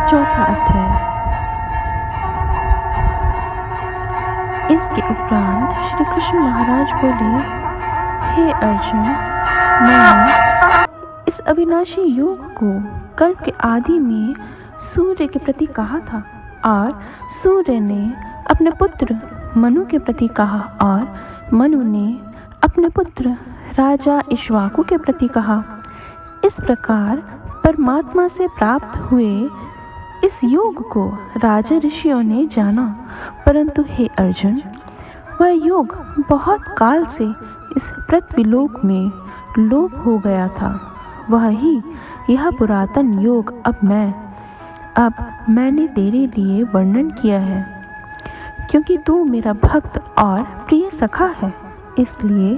चौथा अध्याय। इसके उपरांत श्री कृष्ण महाराज बोले, हे अर्जुन, मैंने इस अविनाशी योग को कल्प के आदि में सूर्य के प्रति कहा था और सूर्य ने अपने पुत्र मनु के प्रति कहा और मनु ने अपने पुत्र राजा इक्ष्वाकु के प्रति कहा। इस प्रकार परमात्मा से प्राप्त हुए इस योग को राजा ऋषियों ने जाना, परंतु हे अर्जुन, वह योग बहुत काल से इस पृथ्वीलोक में लोप हो गया था। वह ही यह पुरातन योग अब मैंने तेरे लिए वर्णन किया है, क्योंकि तू मेरा भक्त और प्रिय सखा है, इसलिए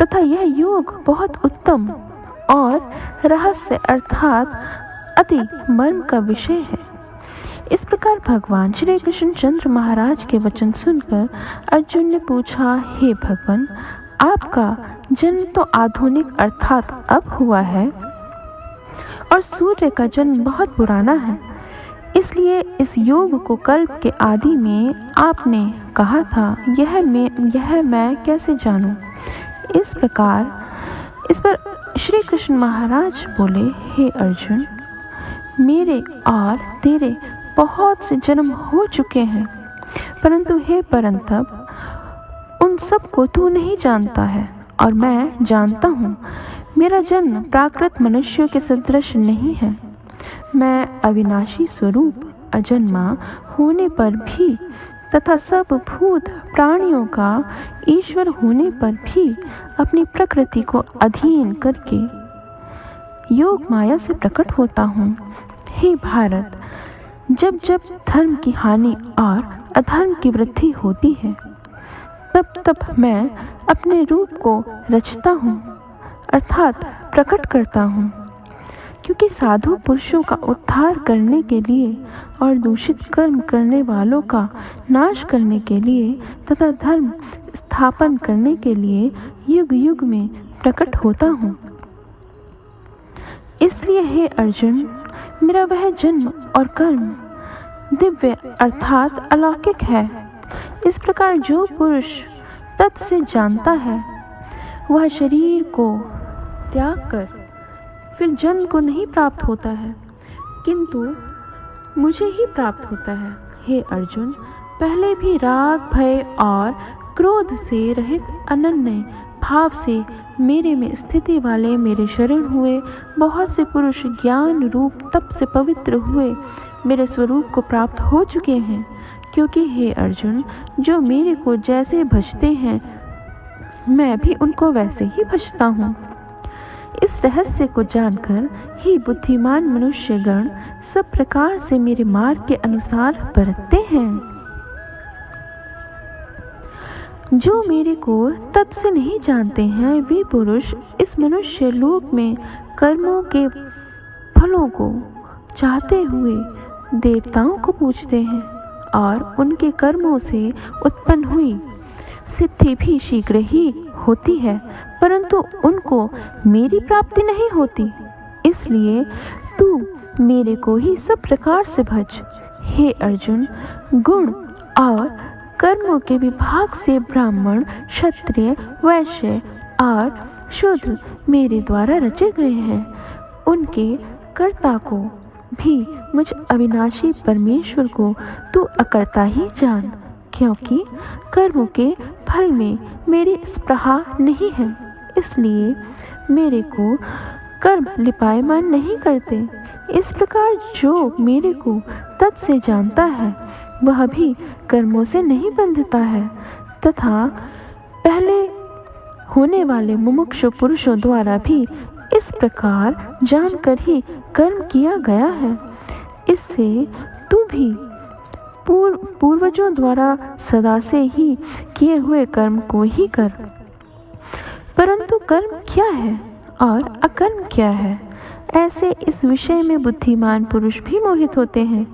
तथा यह योग बहुत उत्तम और रहस्य अर्थात अति मर्म का विषय है। इस प्रकार भगवान श्री कृष्ण चंद्र महाराज के वचन सुनकर अर्जुन ने पूछा, हे भगवान, आपका जन्म तो आधुनिक अर्थात अब हुआ है और सूर्य का जन्म बहुत पुराना है, इसलिए इस योग को कल्प के आदि में आपने कहा था, यह मैं कैसे जानूं। इस पर श्री कृष्ण महाराज बोले, हे अर्जुन, मेरे और तेरे बहुत से जन्म हो चुके हैं, परंतु हे परंतप, उन सब को तू नहीं जानता है और मैं जानता हूँ। मेरा जन्म प्राकृत मनुष्यों के सदृश नहीं है। मैं अविनाशी स्वरूप अजन्मा होने पर भी तथा सब भूत प्राणियों का ईश्वर होने पर भी अपनी प्रकृति को अधीन करके योग माया से प्रकट होता हूँ। हे भारत, जब जब धर्म की हानि और अधर्म की वृद्धि होती है, तब तब मैं अपने रूप को रचता हूँ अर्थात प्रकट करता हूँ, क्योंकि साधु पुरुषों का उद्धार करने के लिए और दूषित कर्म करने वालों का नाश करने के लिए तथा धर्म स्थापन करने के लिए युग युग में प्रकट होता हूँ। इसलिए हे अर्जुन, मेरा वह जन्म और कर्म दिव्य अर्थात अलौकिक है। इस प्रकार जो पुरुष तत्व से जानता है, वह शरीर को त्याग कर फिर जन्म को नहीं प्राप्त होता है, किंतु मुझे ही प्राप्त होता है। हे अर्जुन, पहले भी राग, भय और क्रोध से रहित अनन्य भाव से मेरे में स्थिति वाले मेरे शरण हुए बहुत से पुरुष ज्ञान रूप तप से पवित्र हुए मेरे स्वरूप को प्राप्त हो चुके हैं, क्योंकि हे अर्जुन, जो मेरे को जैसे भजते हैं, मैं भी उनको वैसे ही भजता हूँ। इस रहस्य को जानकर ही बुद्धिमान मनुष्यगण सब प्रकार से मेरे मार्ग के अनुसार बरतते हैं। जो मेरे को तत्व से नहीं जानते हैं, वे पुरुष इस मनुष्य लोक में कर्मों के फलों को चाहते हुए देवताओं को पूजते हैं और उनके कर्मों से उत्पन्न हुई सिद्धि भी शीघ्र ही होती है, परंतु उनको मेरी प्राप्ति नहीं होती। इसलिए तू मेरे को ही सब प्रकार से भज। हे अर्जुन, गुण और कर्मों के विभाग से ब्राह्मण, क्षत्रिय, वैश्य और शूद्र मेरे द्वारा रचे गए हैं। उनके कर्ता को भी मुझ अविनाशी परमेश्वर को तू अकर्ता ही जान, क्योंकि कर्मों के फल में मेरी स्पृहा नहीं है, इसलिए मेरे को कर्म लिपायमान नहीं करते। इस प्रकार जो मेरे को तत्व से जानता है, वह भी कर्मों से नहीं बंधता है, तथा पहले होने वाले मुमुक्षु पुरुषों द्वारा भी इस प्रकार जानकर ही कर्म किया गया है। इससे तू भी पूर्वजों द्वारा सदा से ही किए हुए कर्म को ही कर। परंतु कर्म क्या है और अकर्म क्या है, ऐसे इस विषय में बुद्धिमान पुरुष भी मोहित होते हैं।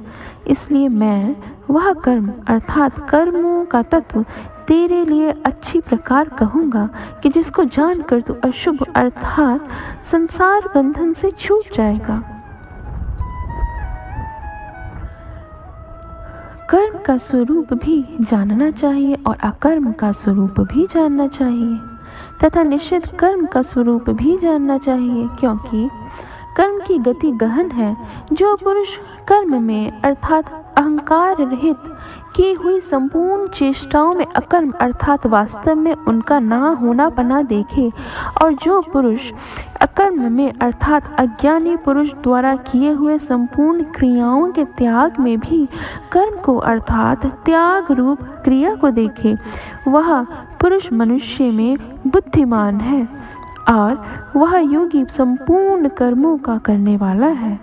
इसलिए मैं वह कर्म अर्थात कर्मों का तत्व तेरे लिए अच्छी प्रकार कहूँगा कि जिसको जानकर तू अशुभ अर्थात संसार बंधन से छूट जाएगा। कर्म का स्वरूप भी जानना चाहिए और अकर्म का स्वरूप भी जानना चाहिए तथा निषिद्ध कर्म का स्वरूप भी जानना चाहिए, क्योंकि कर्म की गति गहन है। जो पुरुष कर्म में अर्थात अहंकार रहित की हुई संपूर्ण चेष्टाओं में अकर्म अर्थात वास्तव में उनका ना होना पना देखे, और जो पुरुष अकर्म में अर्थात अज्ञानी पुरुष द्वारा किए हुए संपूर्ण क्रियाओं के त्याग में भी कर्म को अर्थात त्याग रूप क्रिया को देखे, वह पुरुष मनुष्य में बुद्धिमान है और वह योगी संपूर्ण कर्मों का करने वाला है।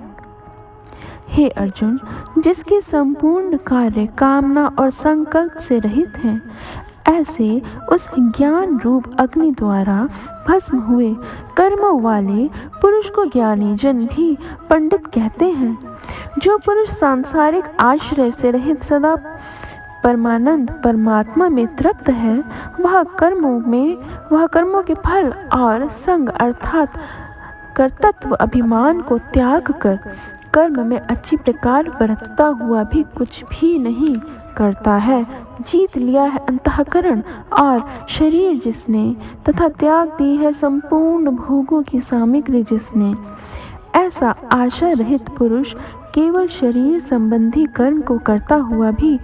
हे अर्जुन, जिसके संपूर्ण कार्य कामना और संकल्प से रहित हैं, ऐसे उस ज्ञान रूप अग्नि द्वारा भस्म हुए कर्मों वाले पुरुष को ज्ञानी जन भी पंडित कहते हैं। जो पुरुष सांसारिक आश्रय से रहित सदा परमानंद परमात्मा में तृप्त है, वह कर्मों के फल और संग अर्थात कर्तृत्व अभिमान को त्याग कर कर्म में अच्छी प्रकार बरतता हुआ भी कुछ भी नहीं करता है। जीत लिया है अंतःकरण और शरीर जिसने तथा त्याग दी है संपूर्ण भोगों की सामग्री जिसने, ऐसा आशा रहित पुरुष केवल शरीर संबंधी कर्म को करता हुआ भी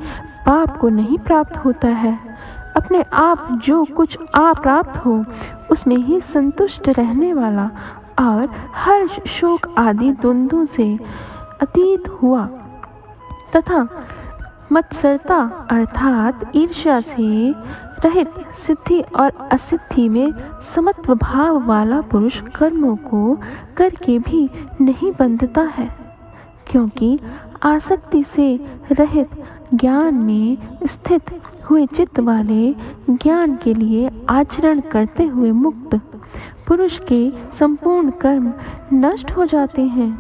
पाप को नहीं प्राप्त होता है। अपने आप जो कुछ प्राप्त हो उसमें ही संतुष्ट रहने वाला और हर्ष शोक आदि द्वंद्वों से अतीत हुआ तथा मत्सरता अर्थात ईर्ष्या से रहित सिद्धि और असिद्धि में समत्व भाव वाला पुरुष कर्मों को करके भी नहीं बंधता है, क्योंकि आसक्ति से रहित ज्ञान में स्थित हुए चित्त वाले ज्ञान के लिए आचरण करते हुए मुक्त पुरुष के संपूर्ण कर्म नष्ट हो जाते हैं।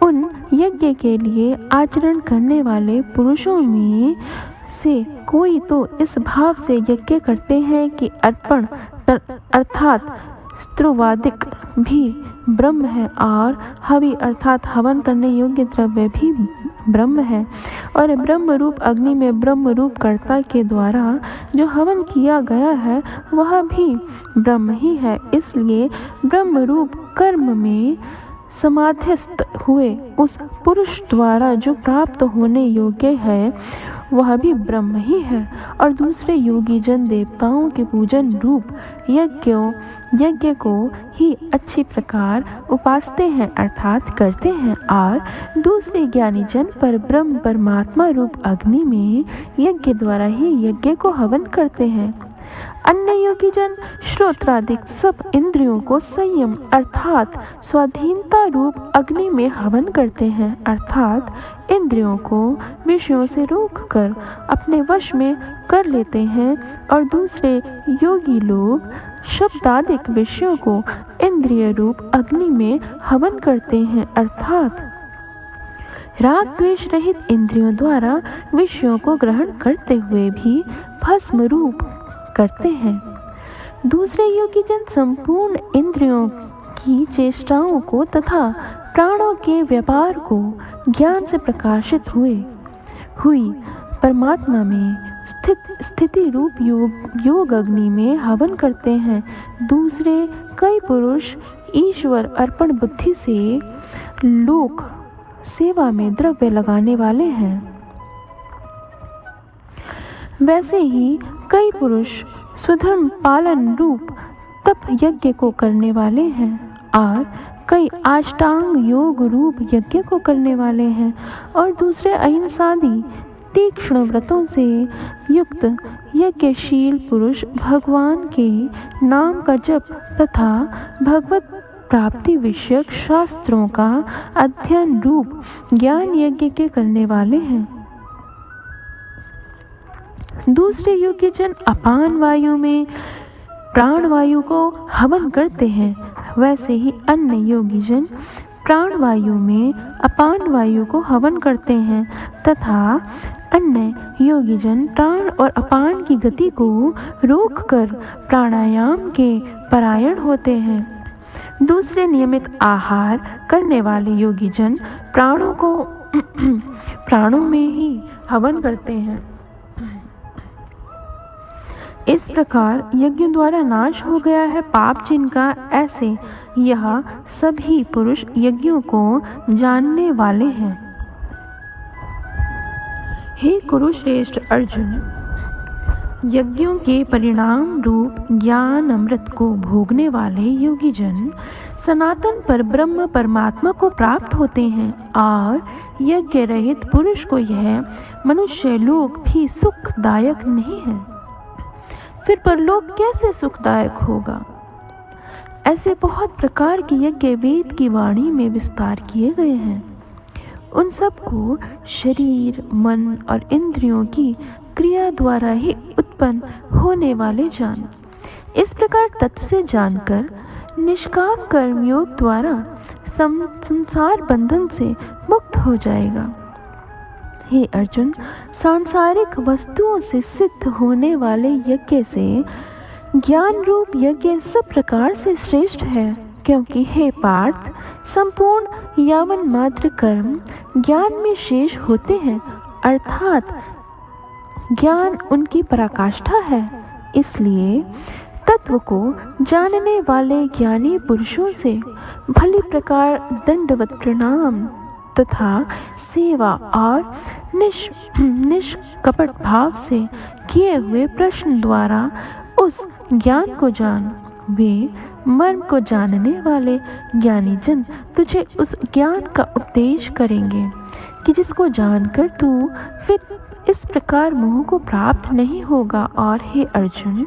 उन यज्ञ के लिए आचरण करने वाले पुरुषों में से कोई तो इस भाव से यज्ञ करते हैं कि अर्पण अर्थात स्त्रुवादिक भी ब्रह्म है और हवि अर्थात हवन करने योग्य द्रव्य भी ब्रह्म है, और ब्रह्म रूप अग्नि में ब्रह्म रूप कर्ता के द्वारा जो हवन किया गया है वह भी ब्रह्म ही है। इसलिए ब्रह्म रूप कर्म में समाध्यस्थ हुए उस पुरुष द्वारा जो प्राप्त होने योग्य है वह भी ब्रह्म ही है, और दूसरे योगी जन देवताओं के पूजन रूप यज्ञ को ही अच्छी प्रकार उपासते हैं अर्थात करते हैं, और दूसरे ज्ञानी जन पर ब्रह्म परमात्मा रूप अग्नि में यज्ञ द्वारा ही यज्ञ को हवन करते हैं। अन्य योगी जन श्रोत्रादिक सब इंद्रियों को संयम अर्थात स्वाधीनता रूप अग्नि में हवन करते हैं, अर्थात इंद्रियों को विषयों से रोक कर अपने वश में कर लेते हैं, और दूसरे योगी लोग शब्दादिक विषयों को इंद्रिय रूप अग्नि में हवन करते हैं, अर्थात राग द्वेष रहित इंद्रियों द्वारा विषयों को ग्रहण करते हुए भी भस्म रूप करते हैं। दूसरे योगी जन संपूर्ण इंद्रियों की चेष्टाओं को तथा प्राणों के व्यापार को ज्ञान से प्रकाशित हुई परमात्मा में स्थिति रूप योग अग्नि में हवन करते हैं। दूसरे कई पुरुष ईश्वर अर्पण बुद्धि से लोक सेवा में द्रव्य लगाने वाले हैं। वैसे ही कई पुरुष स्वधर्म पालन रूप तप यज्ञ को करने वाले हैं, और कई अष्टांग योग रूप यज्ञ को करने वाले हैं, और दूसरे अहिंसादि तीक्ष्ण व्रतों से युक्त यज्ञशील पुरुष भगवान के नाम का जप तथा भगवत प्राप्ति विषयक शास्त्रों का अध्ययन रूप ज्ञान यज्ञ के करने वाले हैं। दूसरे योगी जन अपान वायु में प्राण वायु को हवन करते हैं, वैसे ही अन्य योगी जन प्राण वायु में अपान वायु को हवन करते हैं, तथा अन्य योगी जन प्राण और अपान की गति को रोककर प्राणायाम के परायण होते हैं। दूसरे नियमित आहार करने वाले योगी जन प्राणों को प्राणों में ही हवन करते हैं। इस प्रकार यज्ञों द्वारा नाश हो गया है पाप जिनका, ऐसे यह सभी पुरुष यज्ञों को जानने वाले हैं। हे कुरुश्रेष्ठ अर्जुन, यज्ञों के परिणाम रूप ज्ञान अमृत को भोगने वाले योगी जन सनातन परब्रह्म परमात्मा को प्राप्त होते हैं, और यज्ञ रहित पुरुष को यह मनुष्य लोक भी सुखदायक नहीं है। फिर परलोक कैसे सुखदायक होगा? ऐसे बहुत प्रकार के यज्ञ वेद की वाणी में विस्तार किए गए हैं। उन सब को शरीर, मन और इंद्रियों की क्रिया द्वारा ही उत्पन्न होने वाले जान। इस प्रकार तत्व से जानकर निष्काम कर्मयोग द्वारा संसार बंधन से मुक्त हो जाएगा। हे अर्जुन, सांसारिक वस्तुओं से सिद्ध होने वाले यज्ञ से ज्ञान रूप यज्ञ सब प्रकार से श्रेष्ठ है, क्योंकि हे पार्थ, संपूर्ण यावन मात्र कर्म ज्ञान में शेष होते हैं, अर्थात ज्ञान उनकी पराकाष्ठा है। इसलिए तत्व को जानने वाले ज्ञानी पुरुषों से भली प्रकार दंडवत प्रणाम तथा सेवा और निष्कपट भाव से किए हुए प्रश्न द्वारा उस ज्ञान को जान। वे मर्म को जानने वाले ज्ञानी जन तुझे उस ज्ञान का उपदेश करेंगे कि जिसको जानकर तू फिर इस प्रकार मोह को प्राप्त नहीं होगा। और हे अर्जुन,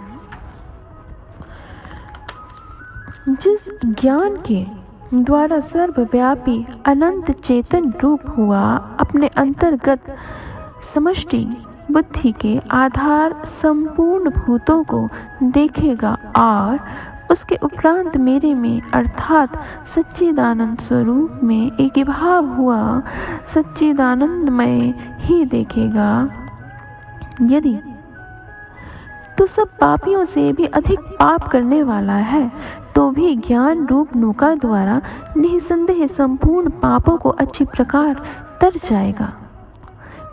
जिस ज्ञान के द्वारा सर्वव्यापी अनंत चेतन रूप हुआ अपने अंतर्गत समष्टि बुद्धि के आधार संपूर्ण भूतों को देखेगा, और उसके उपरांत मेरे में अर्थात सच्चिदानंद स्वरूप में एक भाव हुआ सच्चिदानंदमय ही देखेगा। यदि तो सब पापियों से भी अधिक पाप करने वाला है, तो भी ज्ञान रूप नौका द्वारा निसंदेह संपूर्ण पापों को अच्छी प्रकार तर जाएगा।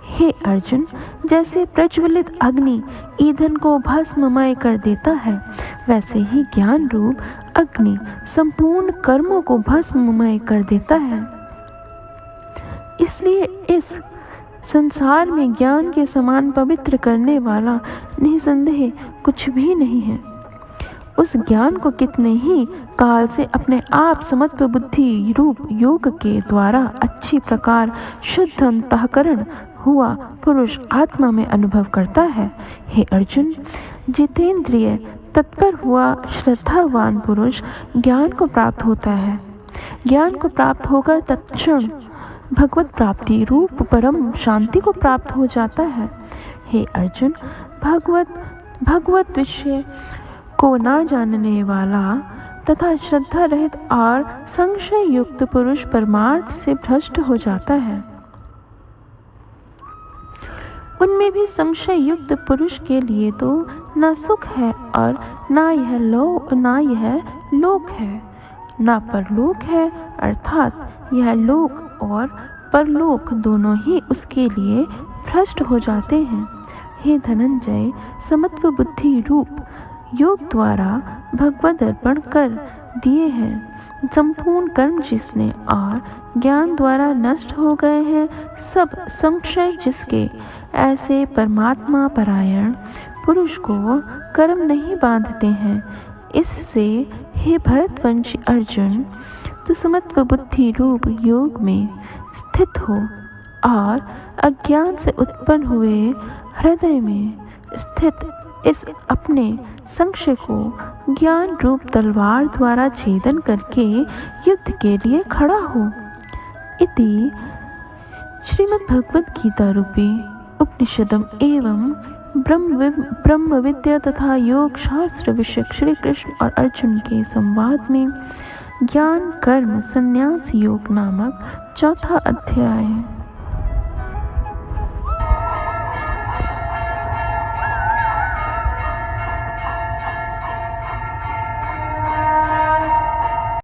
हे अर्जुन, जैसे प्रज्वलित अग्नि ईंधन को भस्ममय कर देता है, वैसे ही ज्ञान रूप अग्नि संपूर्ण कर्मों को भस्ममय कर देता है। इसलिए इस संसार में ज्ञान के समान पवित्र करने वाला निसंदेह कुछ भी नहीं है। उस ज्ञान को कितने ही काल से अपने आप समत्व बुद्धि रूप योग के द्वारा अच्छी प्रकार शुद्ध अंतःकरण हुआ पुरुष आत्मा में अनुभव करता है। हे अर्जुन, जितेंद्रिय तत्पर हुआ श्रद्धावान पुरुष ज्ञान को प्राप्त होता है। ज्ञान को प्राप्त होकर तत्क्षण भगवत प्राप्ति रूप परम शांति को प्राप्त हो जाता है। हे अर्जुन, भगवत विषय को ना जानने वाला तथा श्रद्धा रहित और संशय युक्त पुरुष परमार्थ से भ्रष्ट हो जाता है। उनमें भी संशय युक्त पुरुष के लिए तो न सुख है और ना यह लोक है, ना परलोक है, अर्थात यह लोक और परलोक दोनों ही उसके लिए भ्रष्ट हो जाते हैं। हे धनंजय, समत्व बुद्धि रूप योग द्वारा भगवद अर्पण कर दिए हैं संपूर्ण कर्म जिसने और ज्ञान द्वारा नष्ट हो गए हैं सब संशय जिसके, ऐसे परमात्मा परायण पुरुष को कर्म नहीं बांधते हैं। इससे हे भरतवंशी अर्जुन, तो समत्व बुद्धि रूप योग में स्थित हो और अज्ञान से उत्पन्न हुए हृदय में स्थित इस अपने संशय को ज्ञान रूप तलवार द्वारा छेदन करके युद्ध के लिए खड़ा हो। इति श्रीमद् भगवद गीता रूपी उपनिषदम एवं ब्रह्म विद्या तथा योग शास्त्र विषयक श्री कृष्ण और अर्जुन के संवाद में ज्ञान कर्म संन्यास योग नामक चौथा अध्याय।